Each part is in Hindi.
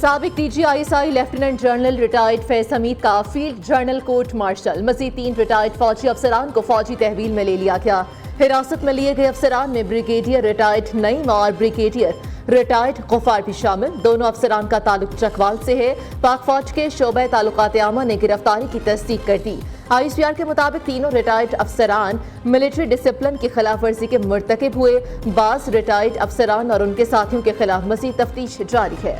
साबिक DGISI lieutenant general retired Faiz Hamid का फील्ड जनरल कोर्ट मार्शल मजीद 3 रिटायर्ड फौजी अफसरान को फौजी तहवील में ले लिया गया। हिरासत में लिए गए अफसरान में ब्रिगेडियर रिटायर्ड नईम और ब्रिगेडियर रिटायर्ड गफ्फार भी शामिल। दोनों अफसरान का ताल्लुक चकवाल से है। पाक फौज के शोबे ताल्लुकात आमा ने गिरफ्तारी की तस्दीक कर दी। ISPR के मुताबिक तीनों रिटायर्ड अफसरान मिलिट्री डिसिप्लिन की खिलाफ वर्जी के मुर्तकिब हुए। बास रिटायर्ड अफसरान और उनके साथियों के खिलाफ मजीद तफ्तीश जारी है।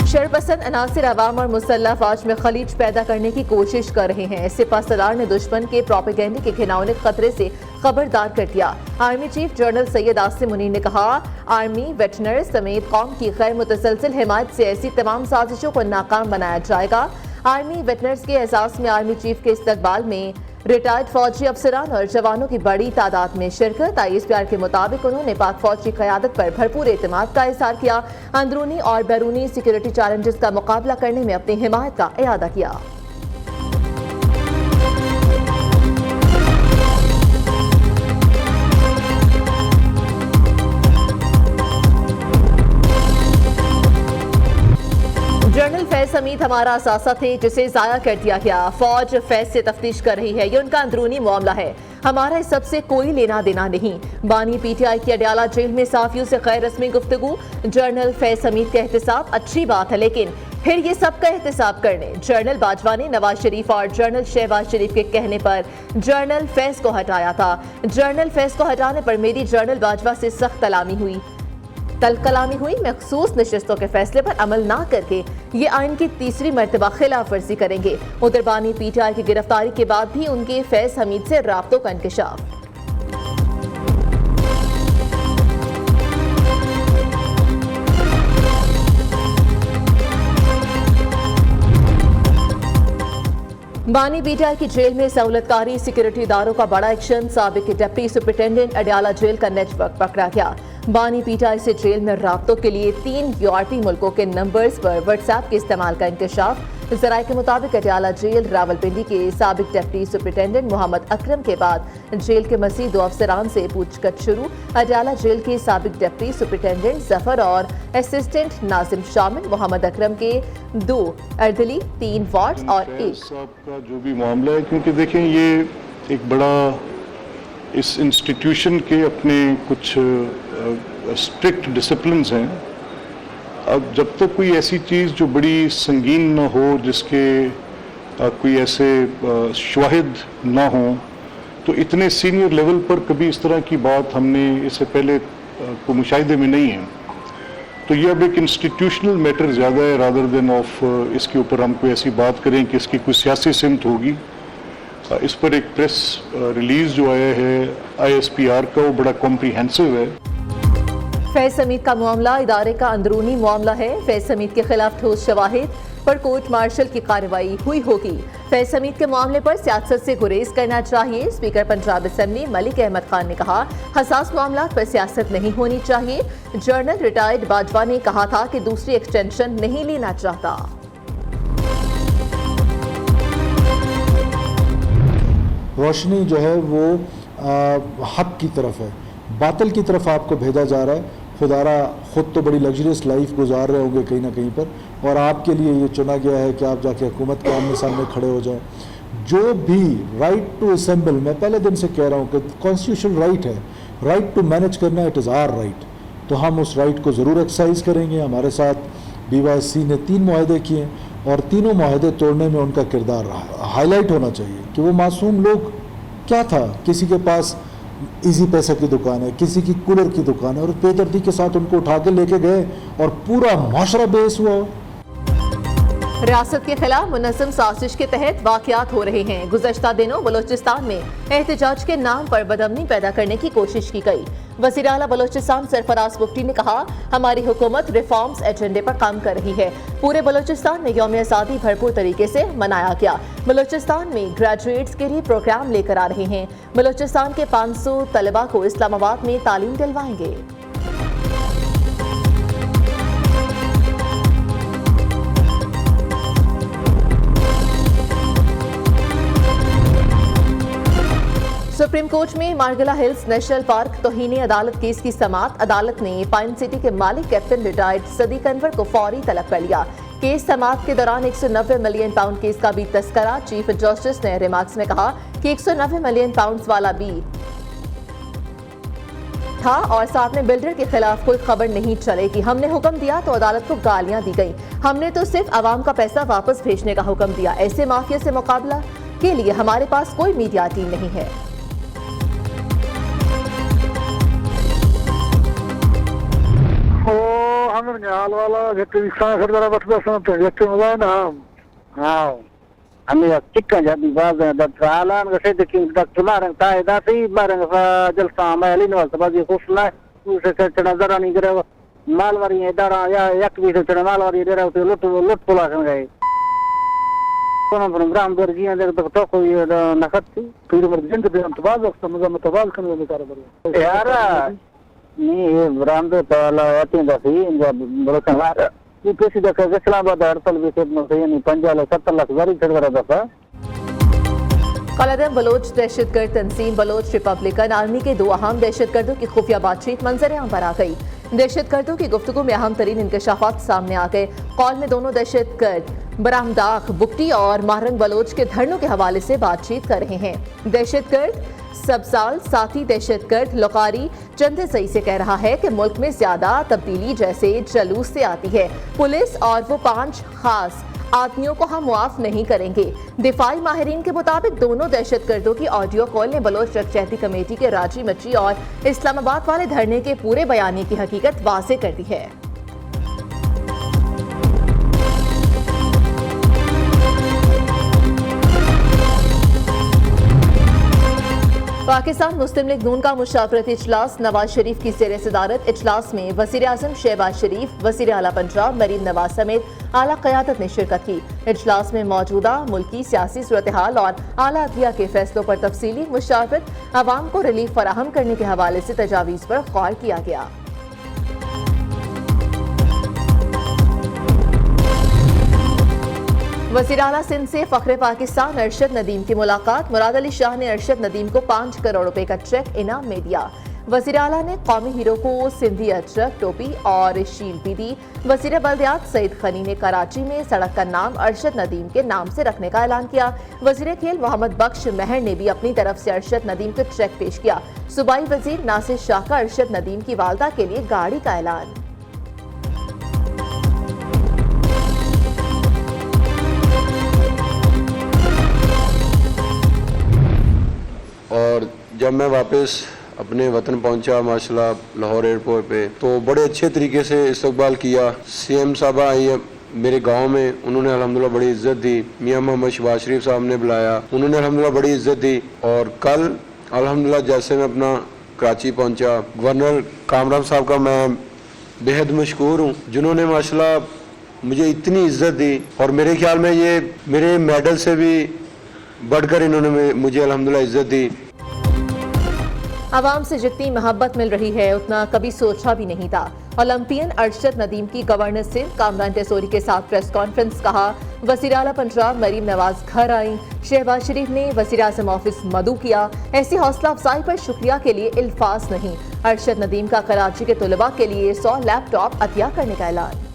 शरपसंद अनासिर अवाम और मुसल्लह फौज में खलीज पैदा करने की कोशिश कर रहे हैं। सिपा सलार ने दुश्मन के प्रोपेगेंडे के घिनौने खतरे से खबरदार कर दिया। Army chief general Syed Asim Munir ने कहा, आर्मी वेटरनरी समेत कौम की गैर मुतसलसिल हिमायत से ऐसी तमाम साजिशों को नाकाम बनाया जाएगा। आर्मी वेटरनर्स के एहसास में आर्मी चीफ के इस्तकबाल में रिटायर्ड फौजी अफसरान और जवानों की बड़ी तादाद में शिरकत। ISPR के मुताबिक उन्होंने पाक फौज की क़यादत पर भरपूर एतमाद का इज़हार किया। अंदरूनी और बैरूनी सिक्योरिटी चैलेंजेस का मुकाबला करने में अपनी हिमायत का इरादा किया। जनरल फैज हमीद हमारा असासा थे जिसे जाया कर दिया गया। फौज फैज से तफ्तीश कर रही है, ये उनका अंदरूनी मामला है, हमारा इस सबसे कोई लेना देना नहीं। बानी PTI की अडयाला जेल में साफियों से गैर रस्मी गुफ्तगू। जनरल फैज हमीद का एहतसाब अच्छी बात है, लेकिन फिर ये सबका एहतसाब करने जनरल बाजवा ने नवाज शरीफ और जनरल शहबाज शरीफ के कहने पर जनरल फैज को हटाया था। जनरल फैज को हटाने पर मेरी जनरल बाजवा से सख्त कलामी हुई। मखसूस नशस्तों के फैसले पर अमल ना करके ये आइन की तीसरी मरतबा खिलाफ वर्जी करेंगे। उधर बानी PTI की गिरफ्तारी के बाद भी उनके फैज हमीद से राब्तों का इंकशाफ। बानी PTI की जेल में सहूलतकारी सिक्योरिटी इदारों का बड़ा एक्शन। साबिक डिप्टी सुपरिटेंडेंट अडयाला जेल का नेटवर्क पकड़ा गया। बानी PTI से जेल में राब्तों के लिए 3 यूआरटी मुल्कों के नंबर्स पर व्हाट्सएप के इस्तेमाल का इंकशाफ। ज़राए के मुताबिक अडयाला जेल रावलपिंडी के साबिक डिप्टी सुपरिटेंडेंट मोहम्मद अकरम के बाद जेल के मज़ीद 2 अफसरान से पूछताछ शुरू। अडयाला जेल के साबिक डिप्टी सुपरिटेंडेंट जफर और असिस्टेंट नाजिम शामिल। मोहम्मद अकरम के 2 अर्दली, 3 वार्ड्स और 1 का जो भी मामला है, क्योंकि देखें ये एक बड़ा इस इंस्टीट्यूशन के अपने कुछ स्ट्रिक्ट डिसिप्लिन्स हैं। अब जब तक कोई ऐसी चीज़ जो बड़ी संगीन ना हो, जिसके कोई ऐसे शवाहिद ना हो, तो इतने सीनियर लेवल पर कभी इस तरह की बात हमने इससे पहले को मुशाहिदे में नहीं है। तो ये अब एक इंस्टीट्यूशनल मैटर ज़्यादा है रादर देन ऑफ इसके ऊपर हम कोई ऐसी बात करें कि इसकी कोई सियासी सिमत होगी। इस पर एक प्रेस रिलीज जो आया है ISPR का, वो बड़ा कॉम्प्रिहेंसिव है। फैज हमीद का मामला इदारे का अंदरूनी मामला है। फैज हमीद के खिलाफ ठोस शवाहिद पर कोर्ट मार्शल की कार्रवाई हुई होगी। फैज हमीद के मामले पर सियासत से गुरेज करना चाहिए। स्पीकर पंजाब असेंबली मलिक अहमद खान ने कहा, हसास मामला पर सियासत नहीं होनी चाहिए। जनरल रिटायर्ड बाजवा ने कहा था कि दूसरी एक्सटेंशन नहीं लेना चाहता। रोशनी जो है वो हक की तरफ है, बातिल की तरफ आपको भेजा जा रहा है। खुदारा खुद तो बड़ी लग्जरियस लाइफ गुजार रहे होंगे कहीं ना कहीं पर, और आपके लिए ये चुना गया है कि आप जाके हुकूमत के आमने सामने खड़े हो जाएं। जो भी राइट टू असेंबल, मैं पहले दिन से कह रहा हूँ कि कॉन्स्टिट्यूशनल राइट है, राइट टू मैनेज करना, इट इज़ आवर राइट। तो हम उस राइट को ज़रूर एक्सरसाइज करेंगे। हमारे साथ BYSC ने 3 मुआहदे किए और तीनों मुआहदे तोड़ने में उनका किरदार रहा। हाईलाइट होना चाहिए कि वो मासूम लोग क्या था, किसी के पास इजी पैसा की दुकान है, किसी की कूलर की दुकान है, और बेदर्दी के साथ उनको उठा के लेके गए और पूरा माशरा बेस हुआ। रियासत के खिलाफ मुनज़्ज़म साजिश के तहत वाक़यात हो रहे हैं। गुज़श्ता दिनों बलोचिस्तान में एहतजाज के नाम पर बदअमनी पैदा करने की कोशिश की गई। वज़ीर आला बलोचिस्तान सरफराज मुफ्ती ने कहा, हमारी हुकूमत रिफॉर्म्स एजेंडे पर काम कर रही है। पूरे बलोचिस्तान में यौम आज़ादी भरपूर तरीके से मनाया गया। बलोचिस्तान में ग्रेजुएट्स के लिए प्रोग्राम लेकर आ रहे हैं। बलोचिस्तान के 500 तलबा को इस्लामाबाद में तालीम दिलवाएंगे। सुप्रीम कोर्ट में मार्गला हिल्स नेशनल पार्क तौहीन अदालत केस की समाअत। अदालत ने पाइन सिटी के मालिक कैप्टन रिटायर्ड सदीक अनवर को फौरी तलब कर लिया। केस समाअत के दौरान 190 मिलियन पाउंड केस का भी तस्करा। चीफ जस्टिस ने रिमार्क्स में कहा कि 190 मिलियन पाउंड वाला भी था और साथ में बिल्डर के खिलाफ कोई खबर नहीं चलेगी। हमने हुक्म दिया तो अदालत को गालियां दी गई। हमने तो सिर्फ आवाम का पैसा वापस भेजने का हुक्म दिया। ऐसे माफिया से मुकाबला के लिए हमारे पास कोई मीडिया टीम नहीं है। हाल वाला हाँ हमें चिक्का जाती बात है हालान कैसे देखिए डॉक्टर मारंग ताए दासी मारंग जलसा मैं लिन वाला बाजी खुशला उसे चढ़ा जरा नहीं करे मालवारी है डरा या एक भी से चढ़ा मालवारी डरा तो लुट पुला कर गए कोन ग्राम दर्जियां देख तो कोई नखत थी फिर मर जिंद पे हम तो बाज वक्त मतबाल करने में कार यार नहीं ये ग्राम दे पहला आते दासी बड़ा संवार किसी दफा इस्लामाबाद हड़ताल भी यानी 70 लाख जारी कर रहा दफा कलदम बलोच दहशतगर्द तंजीम बलोच रिपब्लिकन आर्मी के 2 अहम दहशतगर्दों की खुफिया बातचीत मंजर-ए-आम पर आ गई। दहशतगर्दों की गुफ्तगू में अहम तरीन इंकशाफात सामने आ गए। कॉल में दोनों दहशतगर्द बरामदाख बुकटी और मारंग बलोच के धरनों के हवाले से बातचीत कर रहे हैं। दहशतगर्द सबसाल साथी दहशतगर्द लकारी चंदे सही से कह रहा है कि मुल्क में ज्यादा तब्दीली जैसे जलूस से आती है। पुलिस और वो 5 खास आदमियों को हम मुआफ नहीं करेंगे। दिफाई माहिरीन के मुताबिक दोनों दहशतगर्दों की ऑडियो कॉल ने बलोच यकजहती कमेटी के रांची मची और इस्लामाबाद वाले धरने के पूरे बयानी की हकीकत वाज़ेह कर दी है। पाकिस्तान मुस्लिम लीग नून का मुशावरती इजलास नवाज शरीफ की ज़ेर सदारत। इजलास में वज़ीर आज़म शहबाज शरीफ, वज़ीर आला पंजाब मरीम नवाज समेत आला क़यादत ने शिरकत की। इजलास में मौजूदा मुल्की सियासी सूरत हाल और आला अदलिया के फैसलों पर तफसीली मुशावरत, अवाम को रिलीफ फराहम करने के हवाले से तजावीज़ पर गौर किया गया। वज़ीर आला सिंध से फ़ख्रे पाकिस्तान अरशद नदीम की मुलाकात। मुराद अली शाह ने अरशद नदीम को 5 करोड़ रुपए का चेक इनाम में दिया। वज़ीर आला ने कौमी हीरो को सिंधी अचरक, टोपी और शील्ड भी दी। वज़ीर बल्दियात सईद खनी ने कराची में सड़क का नाम अरशद नदीम के नाम से रखने का ऐलान किया। वज़ीर खेल मोहम्मद बख्श महर ने भी अपनी तरफ से अरशद नदीम को चेक पेश किया। सूबाई वज़ीर नासिर शाह का अरशद नदीम की वालदा के लिए गाड़ी का ऐलान। और जब मैं वापस अपने वतन पहुंचा माशाल्लाह लाहौर एयरपोर्ट पे, तो बड़े अच्छे तरीके से इस्तकबाल किया। सीएम साहब आई है मेरे गांव में, उन्होंने अल्हम्दुलिल्लाह बड़ी इज़्ज़त दी। मियां मोहम्मद शहबाज शरीफ साहब ने बुलाया, उन्होंने अल्हम्दुलिल्लाह बड़ी इज़्ज़त दी। और कल अल्हम्दुलिल्लाह जैसे मैं अपना कराची पहुंचा, गवर्नर कामरान साहब का मैं बेहद मशकूर हूँ, जिन्होंने माशाल्लाह मुझे इतनी इज़्ज़त दी। और मेरे ख्याल में ये मेरे मेडल से भी बढ़कर इन्होंने मुझे अल्हम्दुलिल्लाह इज़्ज़त दी। आवाम से जितनी मोहब्बत मिल रही है उतना कभी सोचा भी नहीं था। ओलंपियन अरशद नदीम की गवर्नर सिंध कामरान टेसोरी के साथ प्रेस कॉन्फ्रेंस। कहा वज़ीर आला पंजाब मरीम नवाज घर आई। शहबाज शरीफ ने वज़ीर आज़म ऑफिस मदू किया। ऐसी हौसला अफजाई पर शुक्रिया के लिए इल्फाज नहीं। अरशद नदीम का कराची के तलबा के लिए 100 लैपटॉप अतिया करने का ऐलान।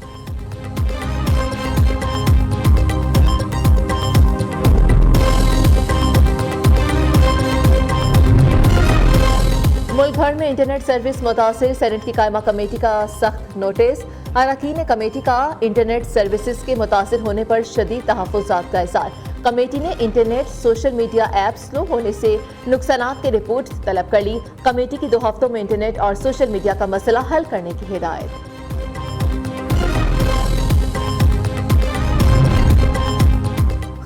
मुल्क भर में इंटरनेट सर्विस मुतासिर, सेनेट की कायमा कमेटी का सख्त नोटिस। अरकान कमेटी का इंटरनेट सर्विसेज के मुतासिर होने पर शदीद तहफ़्फ़ुज़ात का इज़हार। कमेटी ने internet social media app slow होने से नुकसानात की रिपोर्ट तलब कर ली। कमेटी की 2 हफ्तों में इंटरनेट और सोशल मीडिया का मसला हल करने की हिदायत।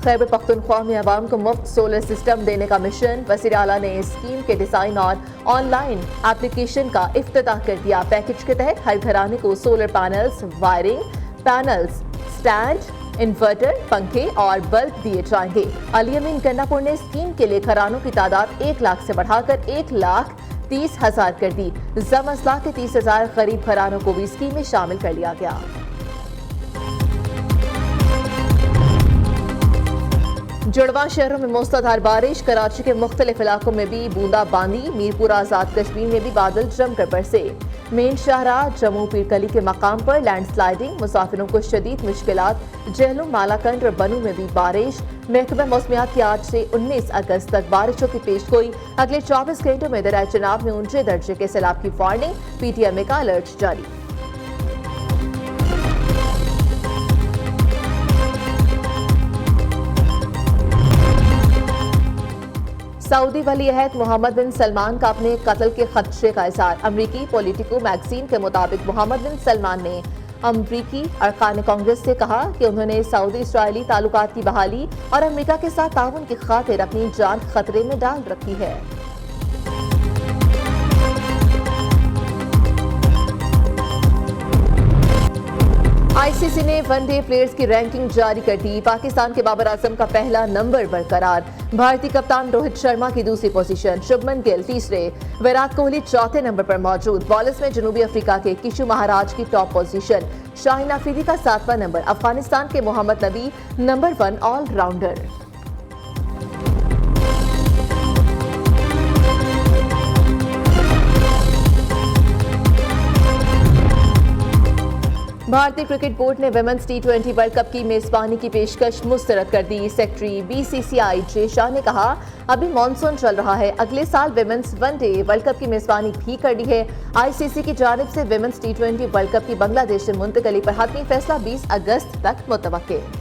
खैबर पख्तूनख्वा में अवाम को मुफ्त सोलर सिस्टम देने का मिशन। वज़ीर आला ने स्कीम के डिज़ाइन और ऑनलाइन एप्लीकेशन का इफ्तिताह कर दिया। पैकेज के तहत हर घराने को solar panels, wiring panels, stand, inverter, पंखे और बल्ब दिए जाएंगे। अली अमीन गन्नापुर ने स्कीम के लिए घरानों की तादाद 1 लाख से बढ़ाकर 1,30,000 कर दी। जम अजला के 30,000 गरीब घरानों को भी स्कीम में शामिल कर लिया गया। जुड़वा शहरों में मूसलाधार बारिश, कराची के मुख्तलिफ इलाकों में भी बूंदाबांदी, मीरपुर आजाद कश्मीर में भी बादल जमकर बरसे। मेन शाहराह जम्मू पीरकली के मकाम पर लैंडस्लाइडिंग, मुसाफिरों को शदीद मुश्किलात। जेहलम, मालाकंड और बनू में भी बारिश। महकमा मौसमियात की आज से 19 अगस्त तक बारिशों की पेशगोई। अगले 24 घंटों में दरिया चनाब में ऊंचे दर्जे के सैलाब की वार्निंग। PTMA का अलर्ट जारी। सऊदी वली अहद मोहम्मद बिन सलमान का अपने कत्ल के खदशे का इजहार। अमरीकी पॉलिटिको मैगजीन के मुताबिक मोहम्मद बिन सलमान ने अमरीकी अरकान कांग्रेस से कहा कि उन्होंने सऊदी इसराइली ताल्लुकात की बहाली और अमरीका के साथ ताउन की खातिर अपनी जान खतरे में डाल रखी है। ICC ने वनडे प्लेयर्स की रैंकिंग जारी कर दी। पाकिस्तान के बाबर आजम का पहला नंबर बरकरार। भारतीय कप्तान रोहित शर्मा की दूसरी पोजीशन, शुभमन गिल तीसरे, विराट कोहली चौथे नंबर पर मौजूद। बॉलर्स में जनूबी अफ्रीका के किशु महाराज की टॉप पोजीशन, शाहिन अफरीदी का 7वां नंबर। अफगानिस्तान के मोहम्मद नबी नंबर 1 ऑलराउंडर। भारतीय क्रिकेट बोर्ड ने विमेंस T20 वर्ल्ड कप की मेजबानी की पेशकश मुस्तरद कर दी। सेक्रेटरी BCCI जे शाह ने कहा, अभी मॉनसून चल रहा है, अगले साल विमेंस वनडे वर्ल्ड कप की मेजबानी भी करनी है। ICC की जानिब से विमेंस T20 वर्ल्ड कप की बांग्लादेश से मुंतकली पर हतमी फैसला 20 अगस्त तक मुतवक्के।